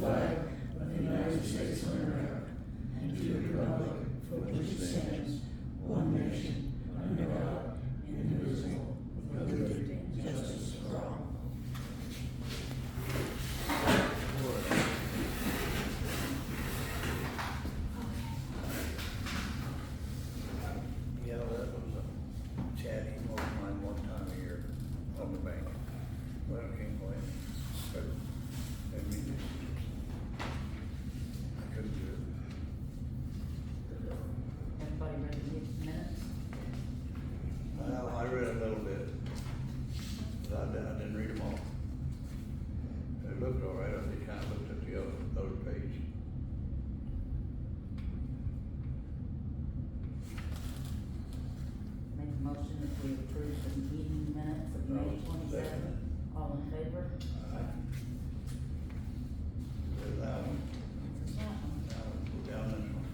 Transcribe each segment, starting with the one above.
flag of the United States of America and to the republic for which it stands, one nation, under God, indivisible, with liberty and justice for all. Yeah, that was a chatty over mine one time a year on the bank. Well, I can't blame it. But, I mean, I couldn't do it. Everybody read the minutes? Well, I read a little bit, but I didn't read them all. It looked all right, I just kind of looked at the other page. Make a motion that we approve the meeting minutes of May Second. 27th. All in favor? There's that one. Yeah. That one, go down this one.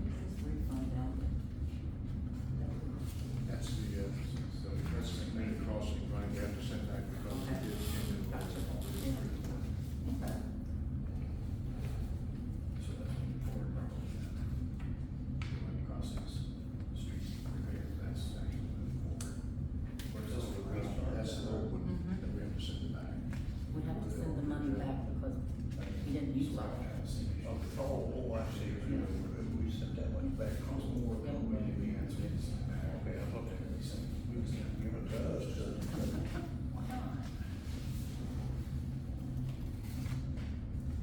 This is refund down. That's the, so that's the main crossing, right, we have to send back because we did change it. Okay. So that's when the board probably when it crosses the street repair, that's actually moving forward. That's the old one, Mhm. that we have to send it back. We have to send the money back because we didn't use all of it. Oh, I see, we sent that one back. Okay, I'm looking. Give it to us. Why not?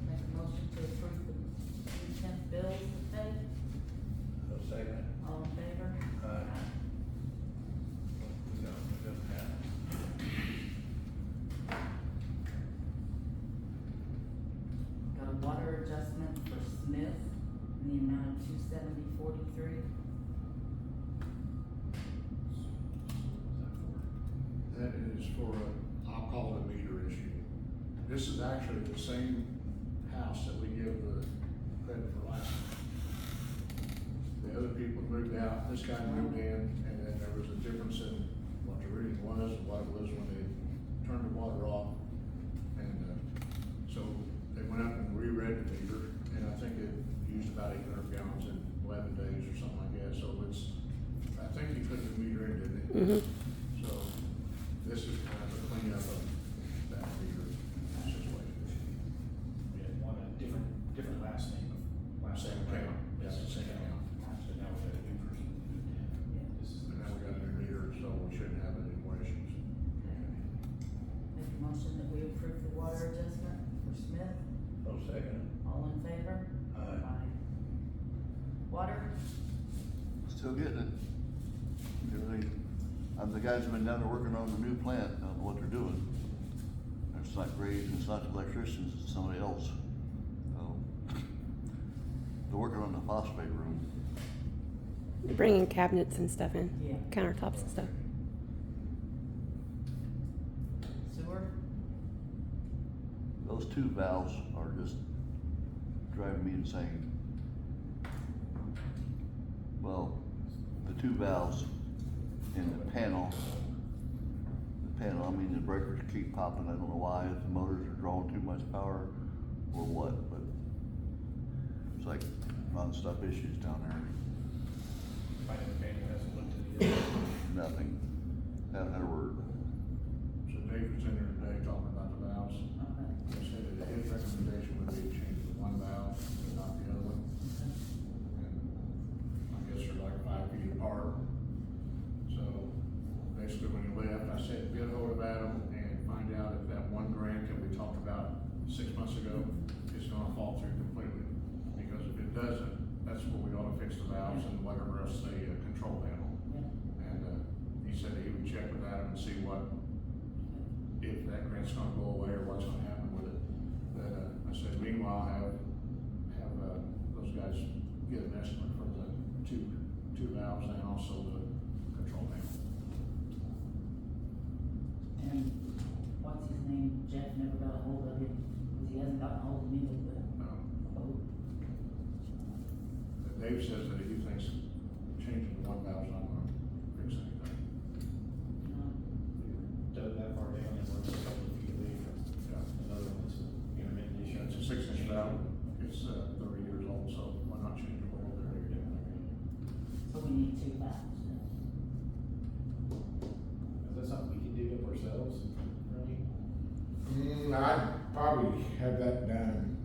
Make a motion to approve the 10th bills to pay. A second. All in favor? No, it doesn't have. Got a water adjustment for Smith in the amount of $270.43. That is for I'll call it a meter issue. This is actually the same house that we give the credit for last time. The other people moved out, this guy moved in, and then there was a difference in what the reading was and what it was when they turned the water off. And, so they went up and reread the meter, and I think it used about 800 gallons in 11 days or something like that, so it's, I think he put the meter in, didn't he? Mm-hmm. So, this is kind of a cleanup of that meter situation. We had one, a different last name, Same account. Yes, Yeah, same account. So now we got a new person who moved in. This is And now we got a new meter, so we shouldn't have any more issues. Make a motion that we approve the water adjustment for Smith. No second. All in favor? Aye. Water? Still getting it. Everything, the guys have been down there working on the new plant, I don't know what they're doing. It's not Graves, it's not the electricians, it's somebody else. They're working on the phosphate room. They're bringing cabinets and stuff in, Yeah. countertops and stuff. Sewer? Those two valves are just driving me insane. Well, the two valves in the panel, I mean, the breakers keep popping, I don't know why, if the motors are drawing too much power or what, but it's like non-stop issues down there. Finally, Daniel hasn't looked at it yet. Nothing, haven't had a word. So Dave was in there today talking about the valves. Okay. He said that his recommendation would be to change the one valve, but not the other one. And I guess they're like 5 feet apart. So basically when he left, I said, get a hold of Adam and find out if that one grant that we talked about 6 months ago is gonna fall through completely. Because if it doesn't, that's where we ought to fix the valves and whatever else the control panel. Yeah. And, he said that he would check with Adam and see if that grant's gonna go away or what's gonna happen with it. But, I said, meanwhile, have those guys get an estimate for the two valves and also the control panel. And what's his name? Jeff never got a hold of him, because he hasn't gotten a hold of me with the vote. Dave says that he thinks changing the one valve's not gonna fix anything. Dug that far down and we're a couple of feet away from Yeah. another one, so I'd probably have that done,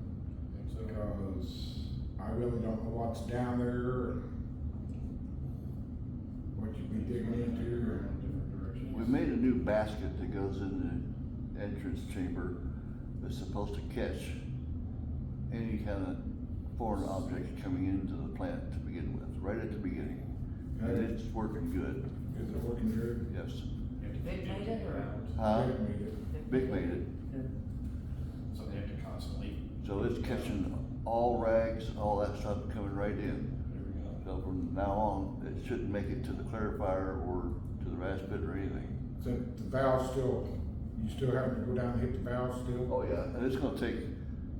Think so? because I really don't know what's down there, and what you'd be digging into, or. Different directions. We made a new basket that goes in the entrance chamber that's supposed to catch any kind of foreign object coming into the plant to begin with, right at the beginning. And it's working good, Is it working good? yes. You have to Vic keep made changing it, or- around. Huh? Vic made it. Vic made it. Good. So they have to constantly. So it's catching all rags, all that stuff coming right in. There we go. So from now on, it shouldn't make it to the clarifier or to the rash pit or anything. So the valve still, you still having to go down and hit the valve still? Oh, yeah, and it's gonna take,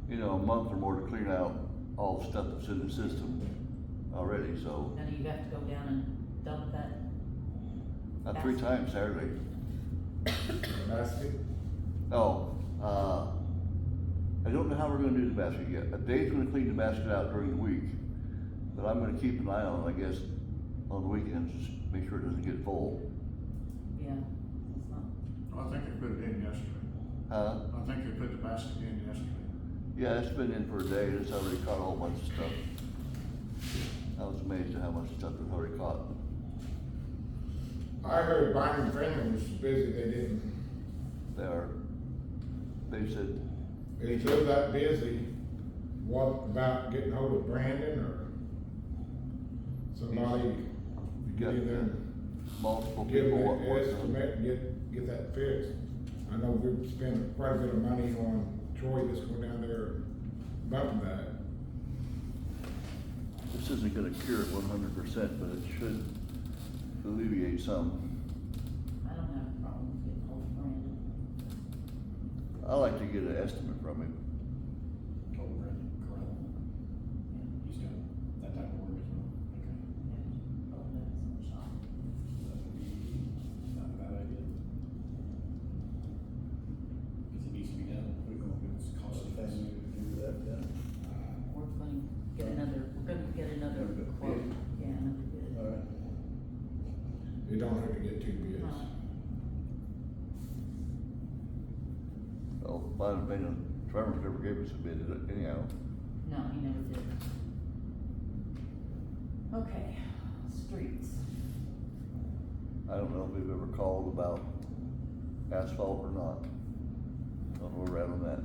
you know, a month or more to clean out all the stuff that's in the system already, so. Now, do you have to go down and dump that? Three times Saturday. Basket? Oh, I don't know how we're gonna do the basket yet. Dave's gonna clean the basket out during the week, but I'm gonna keep an eye on it, I guess, on the weekends, just make sure it doesn't get full. Yeah, it's not, I think they put it in yesterday. I think they put the basket in yesterday. Yeah, it's been in for a day, it's already caught a whole bunch of stuff. I was amazed at how much stuff it's already caught. I heard Byron Franklin was so busy they didn't, They said, they still that busy. What about getting hold of Brandon or somebody? you Get in there got and multiple give people them an working on it. estimate and get that fixed. I know we've spent quite a bit of money on Troy that's going down there and bumping that. This isn't gonna cure it 100%, but it should alleviate some. I don't have a problem with getting hold of Brandon. I like to get an estimate from him. Told Brandon Corral. He's doing that type of work as well. Okay. Yeah, hold that in the shop. That would be not a bad idea. Cause it needs to be done. It's costly. Do that then. We're gonna get another quote, yeah, another bid. Alright. You don't have to get two bids. Well, my opinion, Trevor's never gave us a bid anyhow. No, he never did. Okay, streets. I don't know if we've ever called about asphalt or not. Don't know where we're at on that.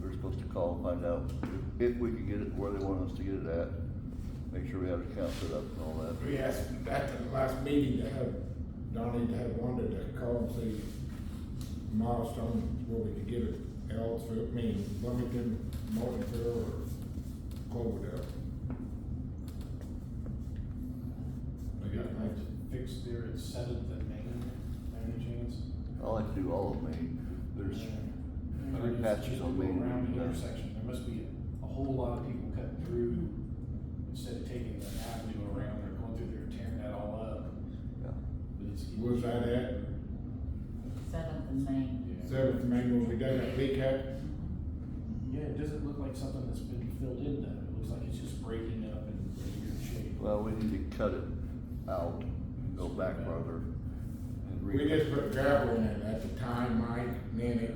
We're supposed to call and find out if we can get it where they want us to get it at. Make sure we have the account set up and all that. We asked at the last meeting to have, Donnie to have wanted to call and see milestones where we could get it, Ellisville, Bloomington, Mortonville, or Cloverdale. They got Like things. to fix there at Seventh and Main, by any chance? I like to do all of Maine. There's Yeah. three patches on Main. Around the Yeah. intersection, there must be a whole lot of people cutting through, instead of taking the avenue around, they're going through there, tearing that all up. Yeah. But it's. Where's that at? 7th and Main. Yeah. Seventh Main, where we done that leak at? Yeah, it doesn't look like something that's been filled in though, it looks like it's just breaking up and in weird shape. Well, we need to cut it out, and go back further. And We just put gravel in it at the time, Mike, and then it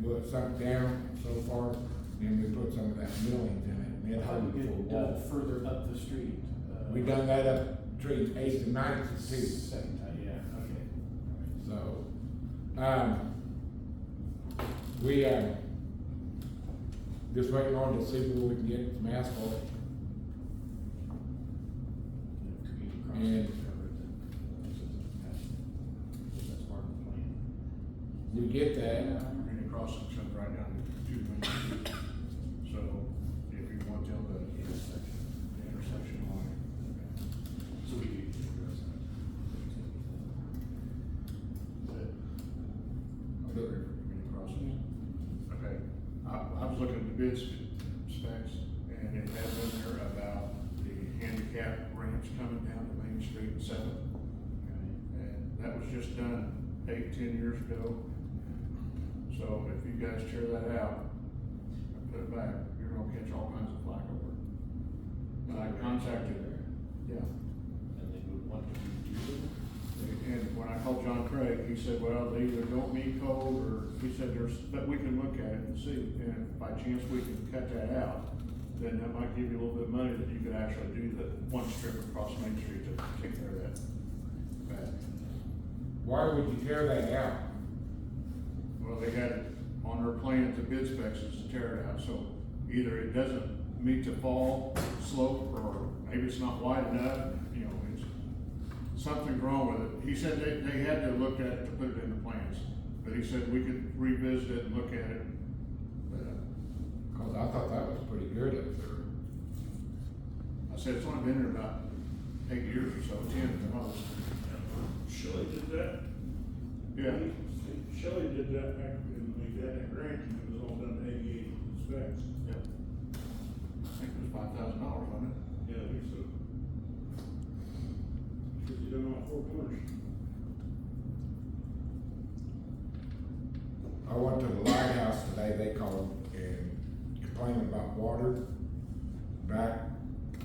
was sunk down so far, then we put some of that millings in it, and it How do held we it for a get wall. further up the street? We done that up between 8th and 9th too, Second time, yeah, okay. so, we, just waiting on to see where we can get some asphalt. Community crossing And- covered, that's part of the plan. We get that, Community crossing comes right down to 2 Main Street. So if you want to tell the intersection line. So we need to address that. But I'm ready for community crossing. Okay, I was looking at the bid specs, and it has in there about the handicap ramps coming down to Main Street and Seventh. And that was just done 8-10 years ago. So if you guys tear that out and put it back, you're gonna catch all kinds of flack over it. And I contacted, yeah, And they would want to redo it. and when when I called John Craig, he said, well, they either don't meet code, or he said but we can look at it and see, and if by chance we can cut that out, then that might give you a little bit of money that you could actually do the one strip across Main Street to take care of that. But why would you tear that out? Well, they had it on their plan to bid specs is to tear it out, so either it doesn't meet the fall slope, or maybe it's not wide enough, you know, it's, something's wrong with it. He said they had to look at it to put it in the plans, but he said we could revisit it and look at it. But, Cause I thought that was pretty good up there. I said it's only been there about 8 years or so, 10 at the most. Shelley did that. Yeah, Shelley did that back in, we had that grant, and it was all done to 88 specs. yeah. I think it was $5,000 on it. Yeah, I think so. Cause you done all 4 corners. I went to the lighthouse today, they called and complaining about water back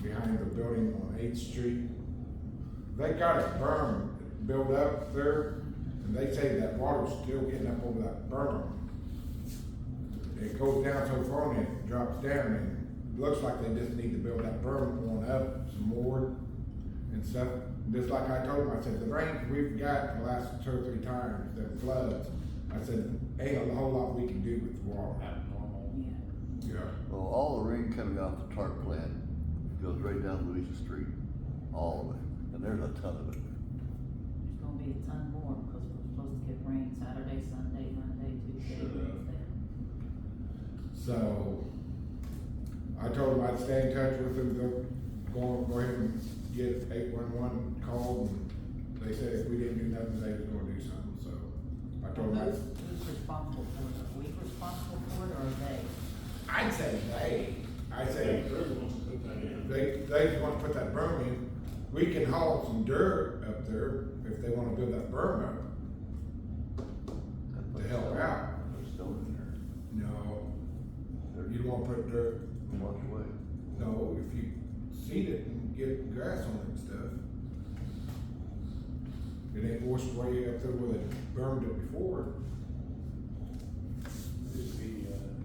behind the building on 8th Street. They got a berm built up there, and they say that water's still getting up over that berm. It goes down so far and it drops down, and it looks like they just need to build that berm on up some more and stuff. Just like I told them, I said, the rains we've got the last 2 or 3 times, the floods, I said, ain't a whole lot we can do with the water. Abnormal. Yeah. Yeah. Well, all the rain coming off the TARP plant goes right down Louisa Street, all of it, and there's a ton of it. There's gonna be a ton more, because we're supposed to get rain Saturday, Sunday, Monday, Tuesday, Shut up. Wednesday. So, I told them I'd stay in touch with them, they'll go ahead and get 811 called, and they said if we didn't do nothing, they was gonna do something, so. I told them Who's responsible for it? Are we responsible for it, or are they? I'd say I'd say Trevor wants to put that in. they just wanna put that berm in. We can haul some dirt up there if they wanna build that berm up. To help out. Put stone in there. No, you don't wanna put dirt, Wash away. no, if you seed it and get grass on it and stuff. It ain't washed away up there where they burned it before.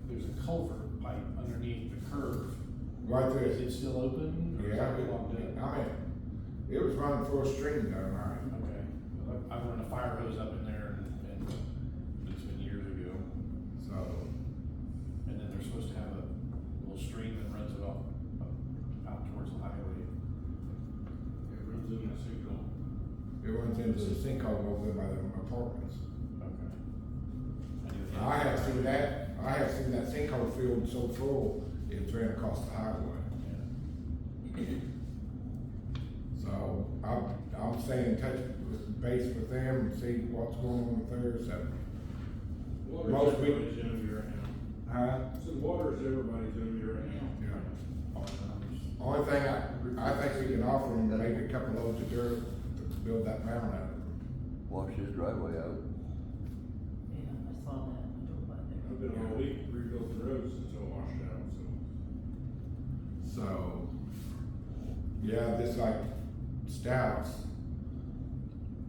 There's a culvert pipe underneath the curve. Right there. Is it still open? Or is Yeah, that clogged up? I mean, it was running full stream the other night. Okay, well, I run a fire hose up in there and it's been years ago. So, And then they're supposed to have a little stream that runs it off out towards the highway. It runs in that signal. it runs into the sinkhole over there by the apartments. Okay. I have seen that sinkhole filled so full, it's ran across the highway. So, I'm staying in touch with base with them and see what's going on with theirs, so. Water's Most everybody's enemy right now. Huh? I said water's everybody's enemy right now. Yeah. Only thing I think we can offer them, maybe a couple loads of dirt to build that mound out. Wash his driveway out. Yeah, I saw that, I drove by there. I've been all week rebuilt the roads since I washed out, so. So, yeah, just like Stouts,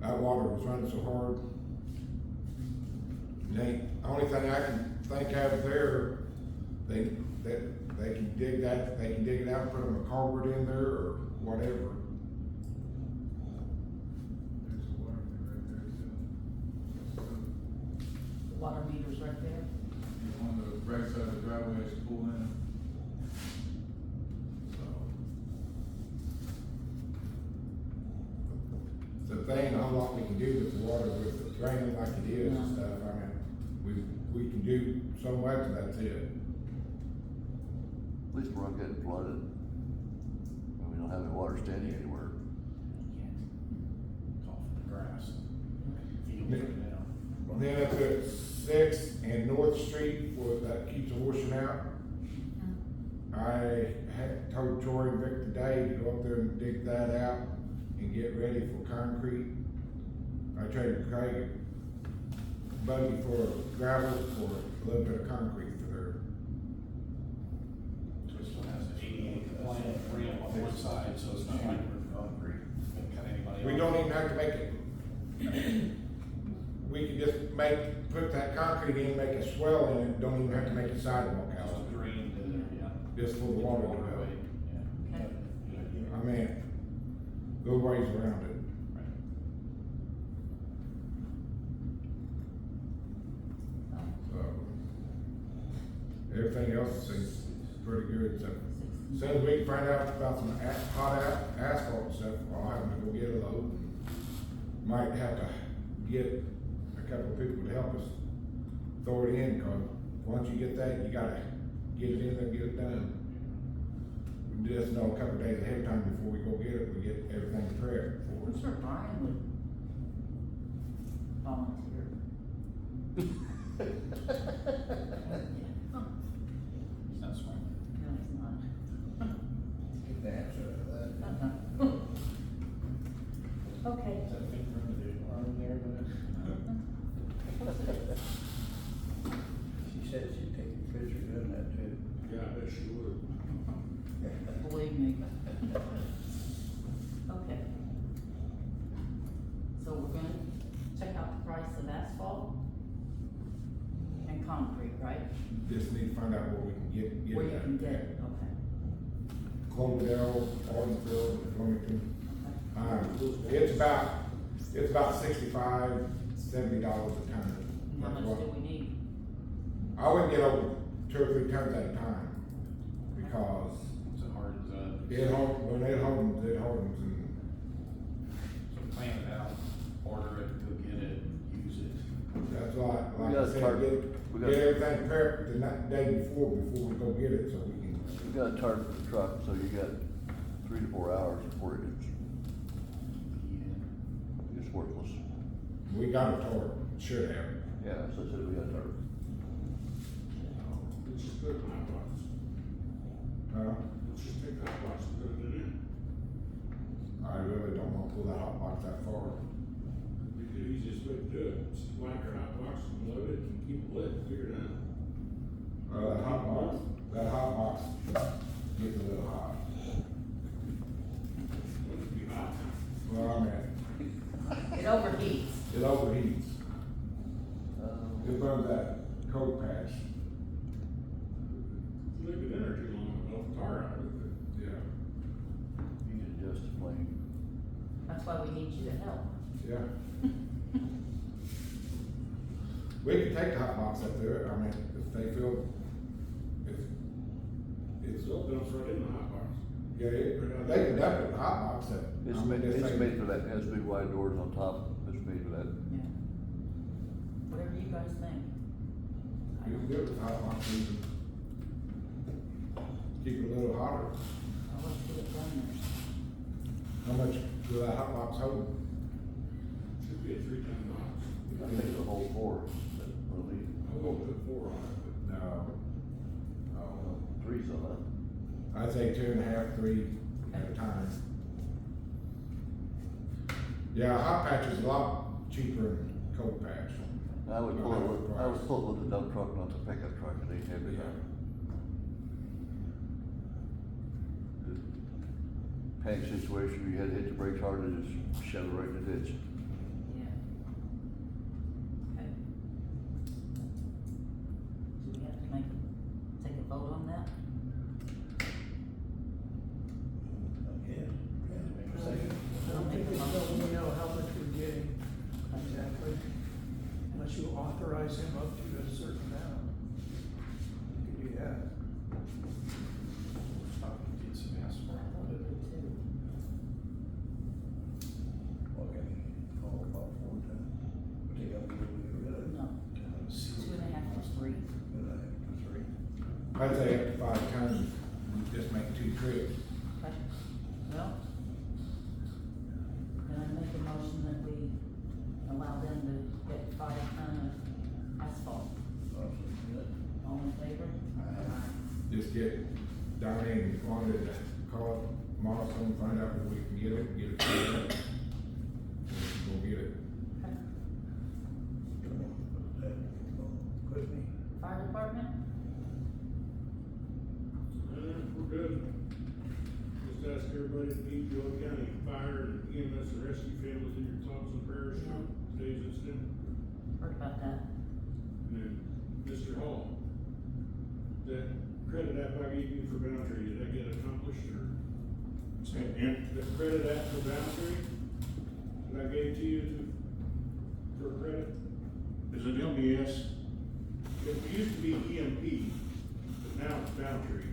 that water was running so hard. The only thing I can think of there, they can dig it out and put them a culvert in there or whatever. There's a water main right there, so. The water meter's right there. On the right side of the driveway is pulled in. So if there ain't a whole lot we can do with the water, with it draining like it is and stuff, I mean, we can do so much, and that's it. At least we're not getting flooded. And we don't have any water standing anywhere. It's off the grass. Fields right now. Then up at 6th and North Street, where that keeps washing out, I had told Troy and Vic today to go up there and dig that out and get ready for concrete. I traded Craig a buggy for gravel for a little bit of concrete for there. So it still has an 88 compliant ramp on one side, so it's not like we're gonna cut anybody off. We don't even have to make it we can just put that concrete in, make a swell in it, don't even have to make a sidewalk out Just of it, drained, yeah. just for the water to go. Waterway, yeah. Okay. Good idea. I mean, there's ways around it. Right. So, everything else seems pretty good, so, as soon as we can find out about some hot asphalt and stuff, I'll have them go get a load. Might have to get a couple of people to help us throw it in, cause once you get that, you gotta get it in there and get it done. We just know a couple of days ahead of time before we go get it, we get everything prepared for I'm us. sure Brian would volunteer. He's not smart. No, he's not. Get the answer to that. Okay. Is that thing from the arm there, She said she'd take a picture doing that too. Yeah, I bet she would. Believe me. Okay. So we're gonna check out the price of asphalt and concrete, right? Just need to find out where we can get Where it you at. can get it, okay. Cloverdale, Ortonville, Wilmington. Okay. It's about $65, $70 a ton. How That's much what- do we need? I wouldn't get over 2 or 3 tons at a time, because It's a hard, when it hardens, and so plan it out, order it, go get it, use it. that's why, We like I gotta said, target- get we gotta- everything prepped the day before we go get it, so we can. You got a target for the truck, so you got 3 to 4 hours before it's worthless. We got a torque, should have. Yeah, so I said we got a target. Let's just put it in hot box. Let's just take that hot box and put it in. I really don't wanna pull that hot box that far. Be the easiest way to do it. Just like your hot box and load it and keep it lit, figure it out. That hot box gets a little hot. It'd be hot. Well, I mean, It overheats. it overheats. It burns that coat patch. Leave it in there too long, it'll tar out of it. Yeah. You can adjust the flame. That's why we need you to help. Yeah. We can take the hot box up there, I mean, if they feel, it's, So it dumps right in the hot box. yeah, they can dump it in the hot box up. It's I mean, made, this it's thing- made for that, it has big wide doors on top, it's made for that. Yeah. Whatever you guys think. I You can don't- do it with hot box, even keep it a little hotter. I'll let's get it done then. How much will that hot box hold? Should be a 3-ton box. I think it's a whole 4, but we'll need, I will put 4 on it, No. No. 3's on that. I'd say 2.5, 3 at a time. Yeah, hot patch is a lot cheaper than cold patch. I would pull it with the dump truck, not the pickup truck, they heavy. Yeah. Panic situation, you had to hit the brakes hard and just shove it right in the ditch. Yeah. Okay. Do we have to take a vote on that? Yeah. I don't think we know how much we're getting exactly, unless you authorize him up to a certain amount. You can do that. Probably get some asphalt. I thought we did too. Okay, call about 4 times. Take up a little bit of it. No, 2.5 or 3. Good, I have 3. I'd say up to 5 tons, we just make 2 trips. Okay. Well, then I make a motion that we allow them to get 5 ton of asphalt. All in favor? Just get down in and wanted to call Morrison, find out where we can get it, get it filled up. Go get it. Okay. Quit me. Fire department? We're good. Just ask everybody to keep Joe County Fire and EMS and rescue families in your thoughts and prayers. Yeah. about that. Mr. Hall, that credit app I gave you for Boundary, did that get accomplished or? Say it again? The credit app for Boundary, that I gave to you for credit? Is it MBS? It used to be EMP, but now it's Boundary.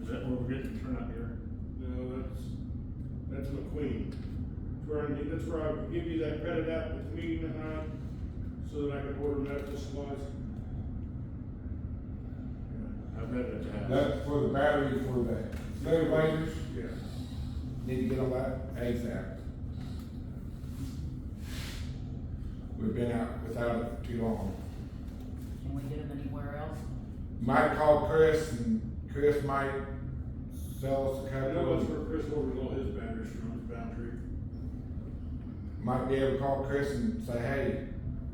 Is that where we're getting turnout here? No, that's McQueen. That's where I give you that credit app at the meeting tonight, so that I can order medical supplies. I've had it to have. That's for the battery for the ventilators. Yeah. Need to get on that ASAP. We've been out without it for too long. Can we get them anywhere else? Might call Chris and Chris might sell us a I couple. know that's where Chris orders all his batteries from, his Boundary. Might be able to call Chris and say, hey,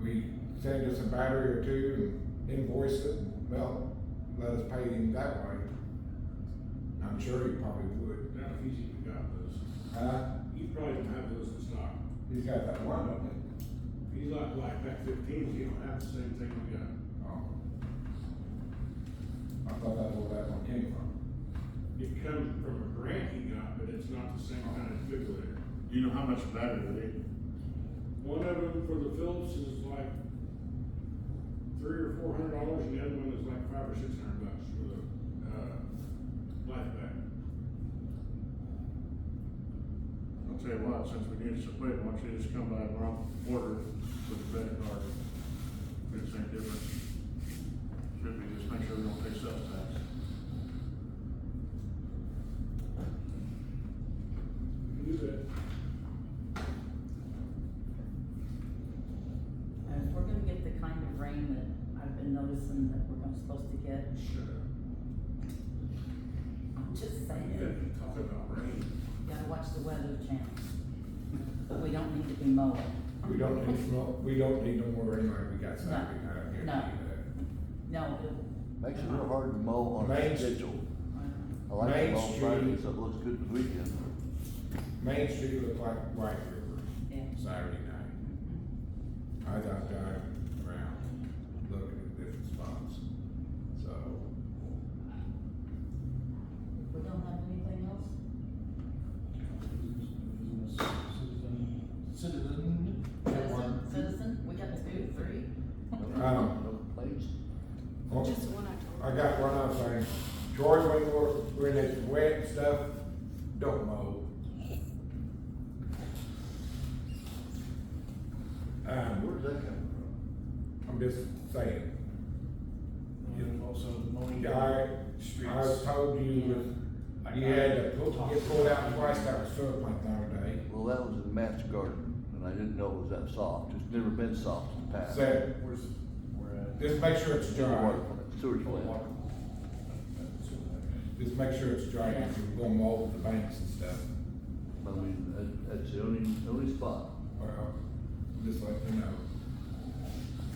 we send us a battery or two and invoice it, well, let us pay him that way. I'm sure he probably would. Now, if he's even got those, he probably don't have those in stock. He's got that one, don't he? He's like Black Pack 15, he don't have the same thing we got. Oh. I thought that's where that one came from. It comes from a grant he got, but it's not the same kind of defibrillator. Do you know how much battery they need? One of them for the Phillips is like $300 or $400, and the other one is like $500 or $600 for the, Life Pack. I'll tell you what, since we need some quick, why don't you just come by and order with the credit card? It's the same difference. Should be, just make sure we don't pay sales tax. You can do that. And if we're gonna get the kind of rain that I've been noticing that supposed to get, Shut up. I'm just You saying, gotta be talking about rain. you gotta watch the weather channel. We don't need to be mowing. We don't need no more anyway, we got Saturday night, I guarantee No. you that. No, Makes it real hard to mow on Main- a schedule. I like Main to mow on Street. Friday, so it looks good the weekend. Main Street looked like White River yeah. Saturday night. I was out driving around, looking at different spots, so. We don't have anything else? Citizen, we got 2, 3. No complaints? Well, Just one I I got one other thing. Troy, when it's wet and stuff, don't mow. Where's that coming from? I'm just saying. And also mowing. I was told you you had to get pulled out twice, that was floodplain the other day. Well, that was in Matt's garden, and I didn't know it was that soft. It's never been soft in the past. Said, Where's, where at? just make sure it's Sewer dry. plant, sewage plant. Just make sure it's dry, if you're gonna mow the banks and stuff. I mean, that's the only spot. Well, just let me know.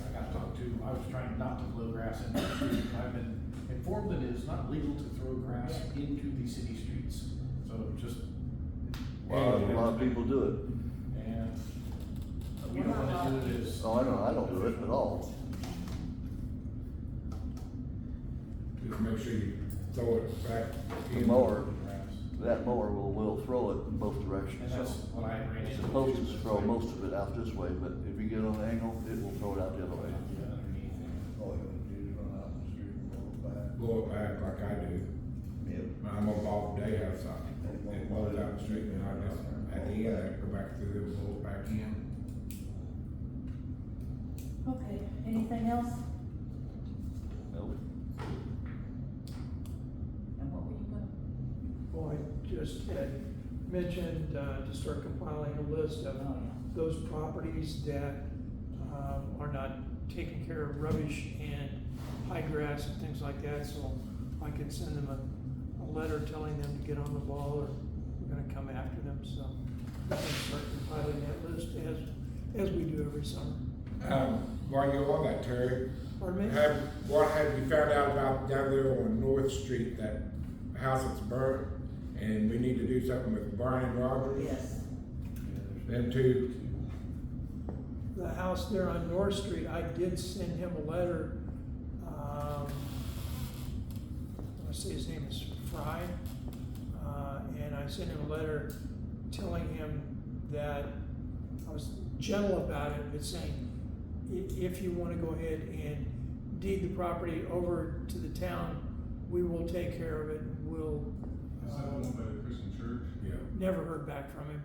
I got talked to, I was trying not to blow grass in the street. I've been informed that it is not legal to throw grass into the city streets. So just, Well, a lot of people do it. and we don't wanna do it as. Oh, I don't do it at all. Just make sure you throw it back. The in. mower, Grass. that mower will throw it in both And directions, so. that's what I ran into. It's supposed to throw most of it out this way, but if you get on an angle, it will throw it out the other way. Yeah, underneath there. Oh, you run out the street and roll it back. Blow it back like I do. Yep. When I'm gonna ball the day outside, it blows out the street, and I just, at the end, I go back through and blow it back in. Okay, anything else? Nope. And what were you gonna? Well, I just had mentioned, to start compiling a list of Oh, yeah. those properties that, are not taking care of rubbish and high grass and things like that, so I can send them a letter telling them to get on the ball, or we're gonna come after them, so we can start compiling that list as we do every summer. While you're on that, Terry, Pardon me? what have you found out about down there on North Street, that house that's burnt? And we need to do something with Brian Rogers? Yes. Them two, the house there on North Street, I did send him a letter. I see his name is Fry. And I sent him a letter telling him that I was gentle about it, but saying, if you wanna go ahead and deed the property over to the town, we will take care of it. We'll, Is that owned by the Christian church? Yeah. never heard back from him.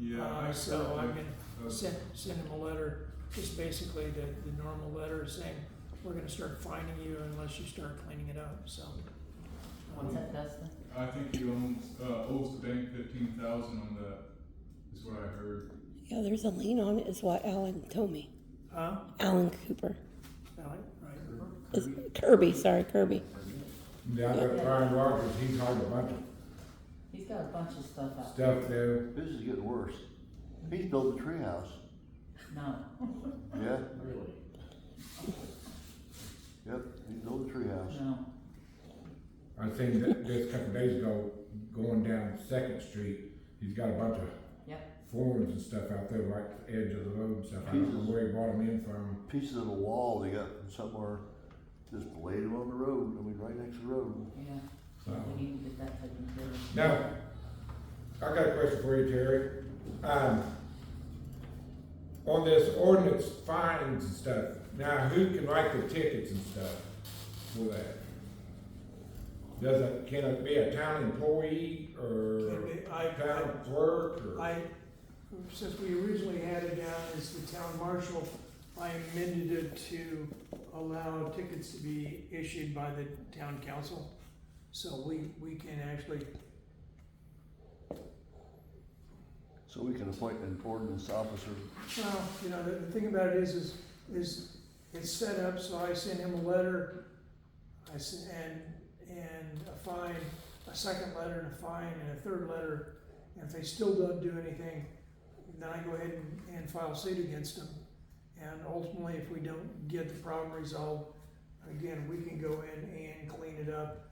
Yeah. So I'm gonna send him a letter, just basically the normal letter saying, we're gonna start fining you unless you start cleaning it up, so. What's that, Dustin? I think he owes the bank 15,000 on that, is what I heard. Yeah, there's a lien on it, is what Alan told me. Huh? Alan Cooper. Right. Is Kirby, sorry, Kirby. Down there at Brian Rogers, he's hauled a bunch of He's got a bunch of stuff out there. stuff there. This is getting worse. He's built a treehouse. No. Yeah, Really? yep, he's built a treehouse. No. I seen that this a couple days ago, going down Second Street, he's got a bunch of Yep. forms and stuff out there right at the edge of the road and stuff. I don't know where he brought them in from. Pieces of a wall they got from somewhere, just laid them on the road, I mean, right next to the road. Yeah. So. We need to get that taken care of. Now, I got a question for you, Terry. On this ordinance fines and stuff, now who can write the tickets and stuff for that? Can it be a town employee or Can be. town clerk or? Since we originally had it down as the town marshal, I amended it to allow tickets to be issued by the town council. So we can actually, So we can appoint an ordinance officer. well, you know, the thing about it is it's set up, so I send him a letter, and a fine, a second letter and a fine, and a third letter. And if they still don't do anything, then I go ahead and file suit against them. And ultimately, if we don't get the problem resolved, again, we can go in and clean it up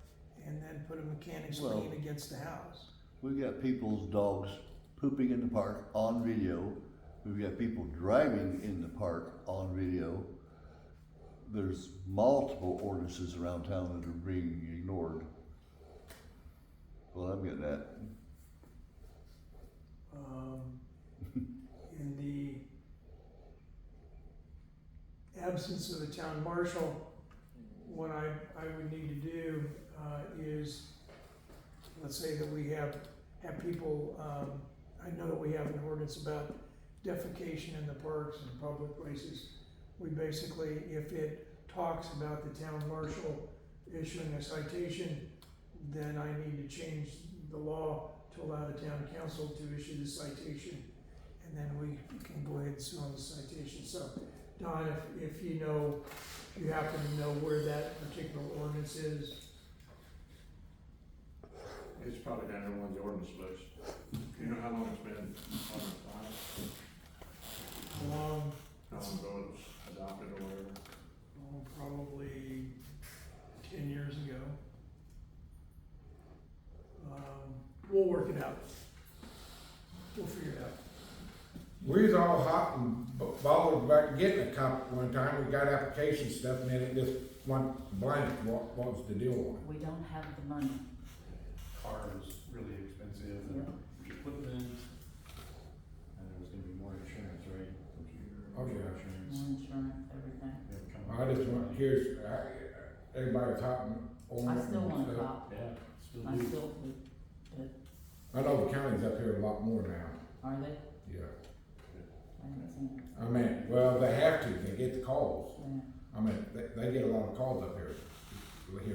and then put a mechanics Well- lien against the house. We've got people's dogs pooping in the park on video. We've got people driving in the park on video. There's multiple ordinances around town that are being ignored. Well, I'm getting at. In the absence of the town marshal, what I would need to do, is, let's say that we have people, I know that we have an ordinance about defecation in the parks and public places. We basically, if it talks about the town marshal issuing a citation, then I need to change the law to allow the town council to issue the citation, and then we can go ahead and sue on the citation. So, Don, if you know, if you happen to know where that particular ordinance is. It's probably down there on the ordinance list. You know how long it's been on the file? How long ago it was adopted or whatever? Probably 10 years ago. We'll work it out. We'll figure it out. We was all hot and bothered about getting a cop one time. We got application stuff and then it just went blank. What was the deal on We don't have the money. Car is really expensive, Yeah. and equipment, and there was gonna be more insurance, right? Oh, yeah. Insurance. More insurance, everything. We haven't come it? up I just with want money. curious, everybody's hot and on I it still and want a stuff. cop. Yeah, still I do. still would, but I know the county's up here a lot more now, are they? yeah. I haven't seen it. I mean, well, they have to, they get the calls. Yeah. I mean, they get a lot of calls up here lately.